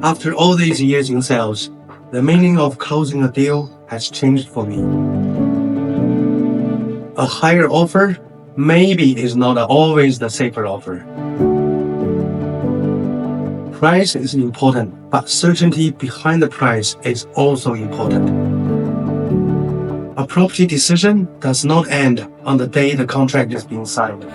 After all these years in sales, the meaning of closing a deal has changed for me. A higher offer maybe is not always the safer offer. Price is important, but certainty behind the price is also important. A property decision does not end on the day the contract is being signed.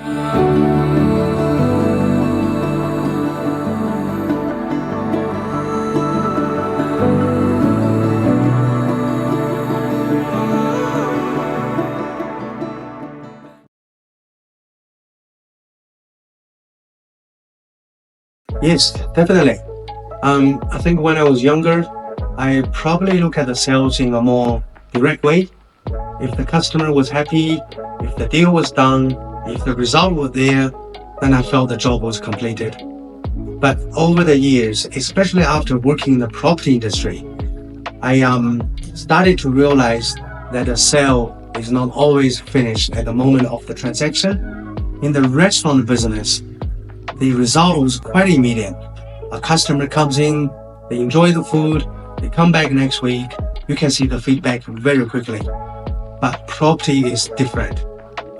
Yes, definitely. I think when I was younger, I probably look at the sales in a more direct way. If the customer was happy, if the deal was done, if the result was there, then I felt the job was completed. But over the years, especially after working in the property industry, I started to realize that a sale is not always finished at the moment of the transaction. In the restaurant business, the result was quite immediate. A customer comes in, they enjoy the food, they come back next week. You can see the feedback very quickly. But property is different.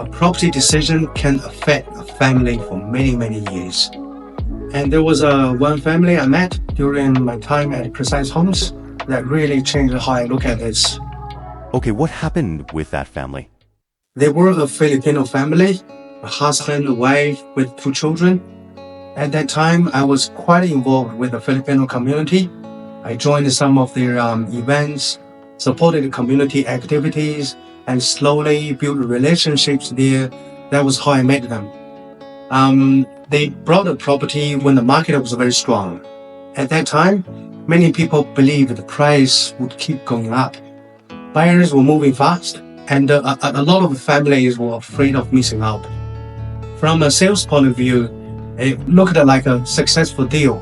A property decision can affect a family for many, many years. And there was one family I met during my time at Precise Homes that really changed how I look at this. Okay, what happened with that family? They were a Filipino family, a husband, a wife with 2 children. At that time, I was quite involved with the Filipino community. I joined some of their events, supported community activities, and slowly built relationships there. That was how I met them. They brought a property when the market was very strong. At that time, many people believed the price would keep going up. Buyers were moving fast, and a lot of families were afraid of missing out. From a sales point of view, it looked like a successful deal.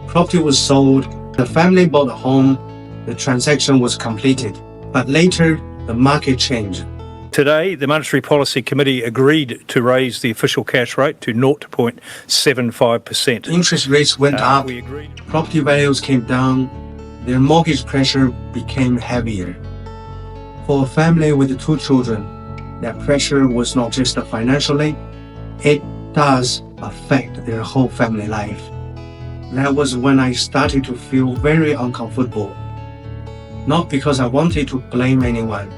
Property was sold, the family bought a home, the transaction was completed. But later, the market changed. Today, the Monetary Policy Committee agreed to raise the official cash rate to 0.75%. Interest rates went up, We agreed. property values came down, their mortgage pressure became heavier. For a family with 2 children, that pressure was not just financially, it does affect their whole family life. That was when I started to feel very uncomfortable. Not because I wanted to blame anyone,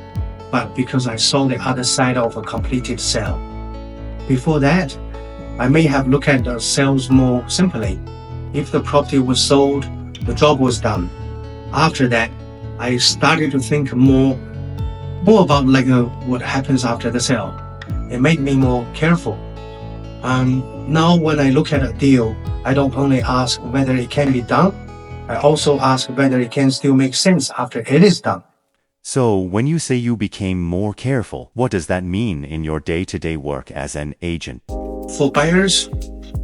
but because I saw the other side of a completed sale. Before that, I may have looked at the sales more simply. If the property was sold, the job was done. After that, I started to think more about what happens after the sale. It made me more careful. Now when I look at a deal, I don't only ask whether it can be done, I also ask whether it can still make sense after it is done. So, when you say you became more careful, what does that mean in your day-to-day work as an agent? For buyers,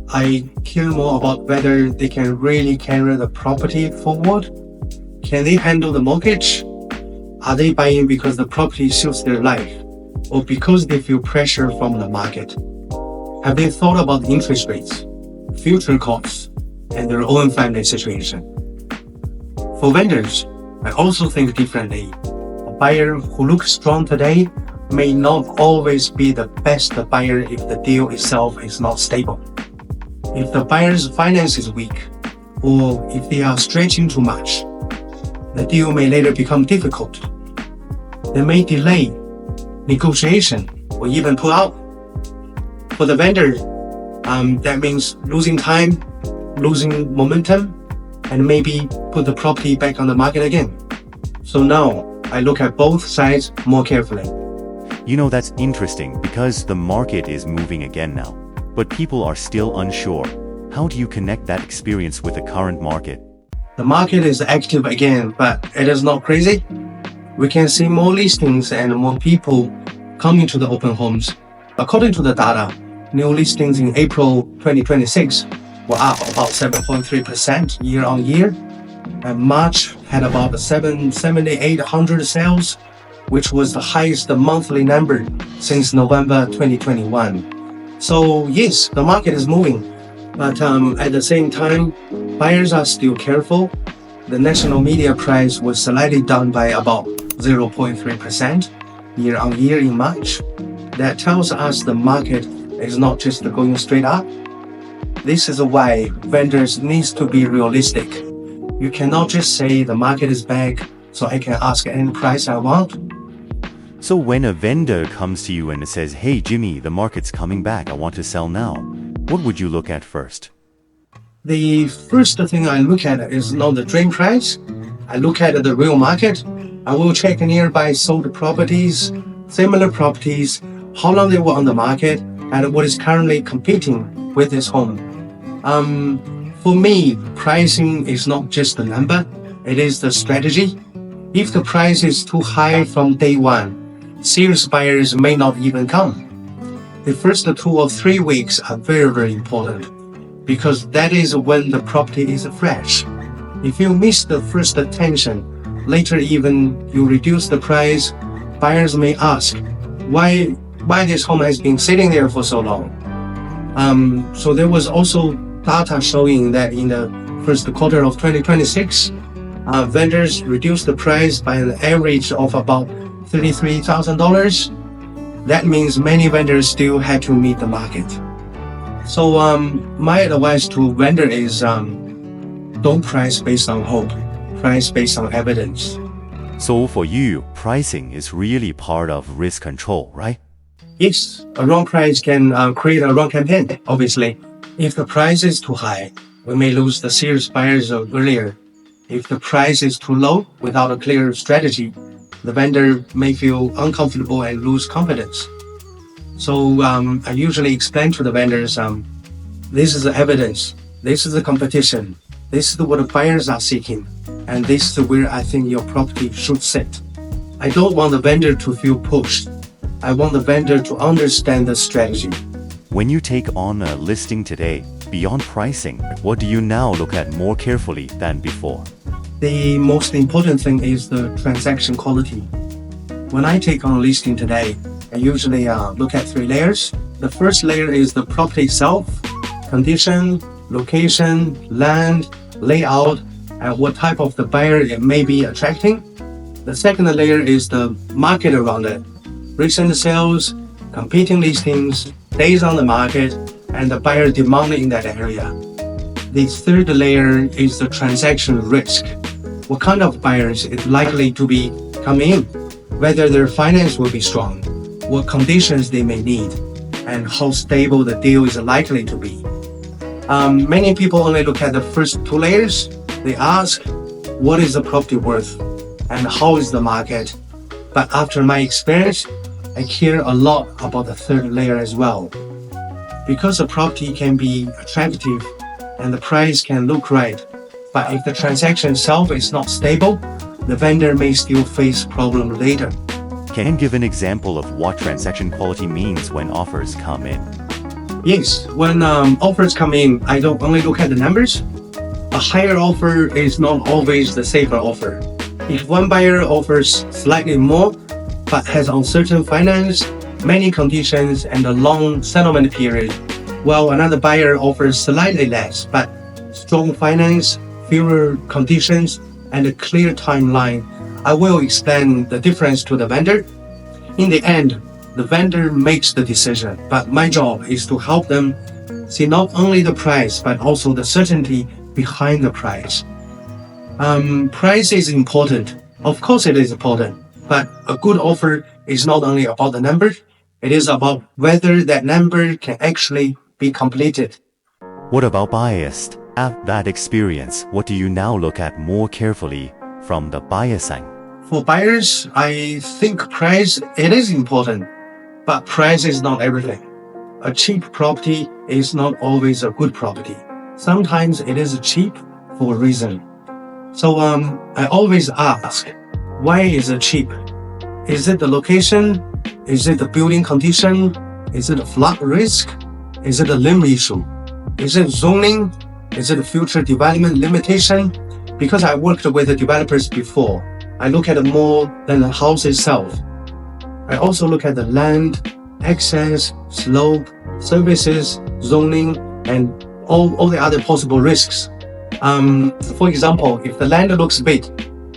I care more about whether they can really carry the property forward. Can they handle the mortgage? Are they buying because the property suits their life, or because they feel pressure from the market? Have they thought about interest rates, future costs, and their own family situation? For vendors, I also think differently. A buyer who looks strong today may not always be the best buyer if the deal itself is not stable. If the buyer's finance is weak, or if they are stretching too much, the deal may later become difficult. They may delay negotiation or even pull out. For the vendor, that means losing time, losing momentum, and maybe put the property back on the market again. So now I look at both sides more carefully. You know, that's interesting because the market is moving again now, but people are still unsure. How do you connect that experience with the current market? The market is active again, but it is not crazy. We can see more listings and more people coming to the open homes. According to the data, new listings in April 2026 were up about 7.3% year on year, and March had about 7,800 sales, which was the highest monthly number since November 2021. So yes, the market is moving, but at the same time, buyers are still careful. The national media price was slightly down by about 0.3% year on year in March. That tells us the market is not just going straight up. This is why vendors need to be realistic. You cannot just say the market is back, so I can ask any price I want. So when a vendor comes to you and says, "Hey Jimmy, the market's coming back, I want to sell now," what would you look at first? The first thing I look at is not the dream price. I look at the real market. I will check nearby sold properties, similar properties, how long they were on the market, and what is currently competing with this home. For me, pricing is not just the number, it is the strategy. If the price is too high from day one, serious buyers may not even come. The first 2 or 3 weeks are very, very important because that is when the property is fresh. If you miss the first attention, later even you reduce the price, buyers may ask why this home has been sitting there for so long. So there was also data showing that in the first quarter of 2026, vendors reduced the price by an average of about $33,000. That means many vendors still had to meet the market. So my advice to vendor is don't price based on hope, price based on evidence. So for you, pricing is really part of risk control, right? Yes, a wrong price can create a wrong campaign, obviously. If the price is too high, we may lose the serious buyers earlier. If the price is too low without a clear strategy, the vendor may feel uncomfortable and lose confidence. So I usually explain to the vendors, this is the evidence, this is the competition, this is what the buyers are seeking, and this is where I think your property should sit. I don't want the vendor to feel pushed. I want the vendor to understand the strategy. When you take on a listing today, beyond pricing, what do you now look at more carefully than before? The most important thing is the transaction quality. When I take on a listing today, I usually look at 3 layers. The first layer is the property itself, condition, location, land, layout, and what type of the buyer it may be attracting. The second layer is the market around it. Recent sales, competing listings, days on the market, and the buyer demand in that area. The third layer is the transaction risk. What kind of buyers is likely to be coming in, whether their finance will be strong, what conditions they may need, and how stable the deal is likely to be. Many people only look at the first 2 layers. They ask, what is the property worth and how is the market? But after my experience, I care a lot about the third layer as well. Because the property can be attractive and the price can look right, but if the transaction itself is not stable, the vendor may still face problems later. Can you give an example of what transaction quality means when offers come in? Yes, when offers come in, I don't only look at the numbers. A higher offer is not always the safer offer. If one buyer offers slightly more, but has uncertain finance, many conditions, and a long settlement period, while another buyer offers slightly less, but strong finance, fewer conditions, and a clear timeline, I will explain the difference to the vendor. In the end, the vendor makes the decision, but my job is to help them see not only the price, but also the certainty behind the price. Price is important. Of course it is important, but a good offer is not only about the number, it is about whether that number can actually be completed. What about bias? After that experience, what do you now look at more carefully from the buyer side? For buyers, I think price, it is important, but price is not everything. A cheap property is not always a good property. Sometimes it is cheap for a reason. So I always ask, why is it cheap? Is it the location? Is it the building condition? Is it a flood risk? Is it a limb issue? Is it zoning? Is it a future development limitation? Because I worked with the developers before, I look at more than the house itself. I also look at the land, access, slope, services, zoning, and all the other possible risks. For example, if the land looks big,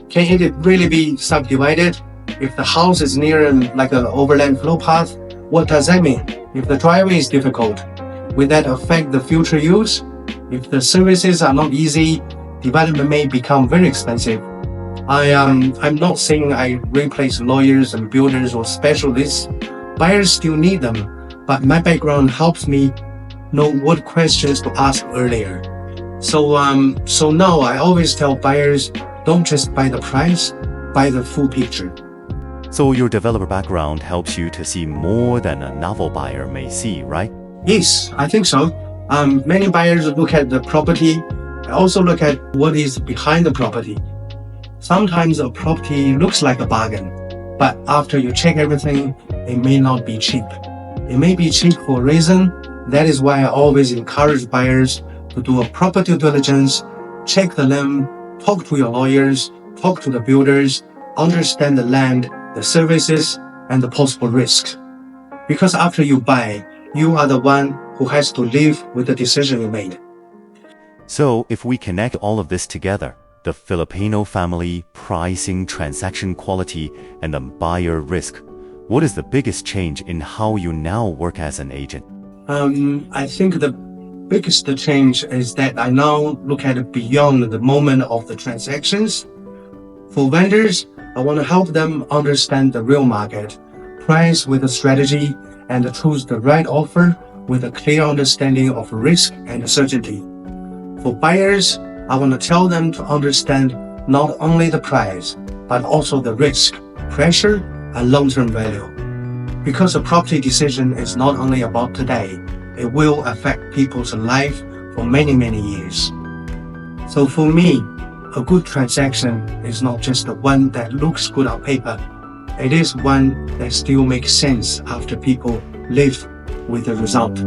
can it really be subdivided? If the house is near like an overland flow path, what does that mean? If the driveway is difficult, will that affect the future use? If the services are not easy, development may become very expensive. I'm not saying I replace lawyers and builders or specialists. Buyers still need them, but my background helps me know what questions to ask earlier. So now I always tell buyers, don't just buy the price, buy the full picture. So your developer background helps you to see more than a novel buyer may see, right? Yes, I think so. Many buyers look at the property, also look at what is behind the property. Sometimes a property looks like a bargain, but after you check everything, it may not be cheap. It may be cheap for a reason. That is why I always encourage buyers to do a proper due diligence, check the land, talk to your lawyers, talk to the builders, understand the land, the services, and the possible risks. Because after you buy, you are the one who has to live with the decision you made. So if we connect all of this together, the Filipino family, pricing, transaction quality, and the buyer risk, what is the biggest change in how you now work as an agent? I think the biggest change is that I now look at it beyond the moment of the transactions. For vendors, I want to help them understand the real market, price with a strategy, and choose the right offer with a clear understanding of risk and certainty. For buyers, I want to tell them to understand not only the price, but also the risk, pressure, and long-term value. Because a property decision is not only about today, it will affect people's life for many, many years. So for me, a good transaction is not just the one that looks good on paper. It is one that still makes sense after people live with the result.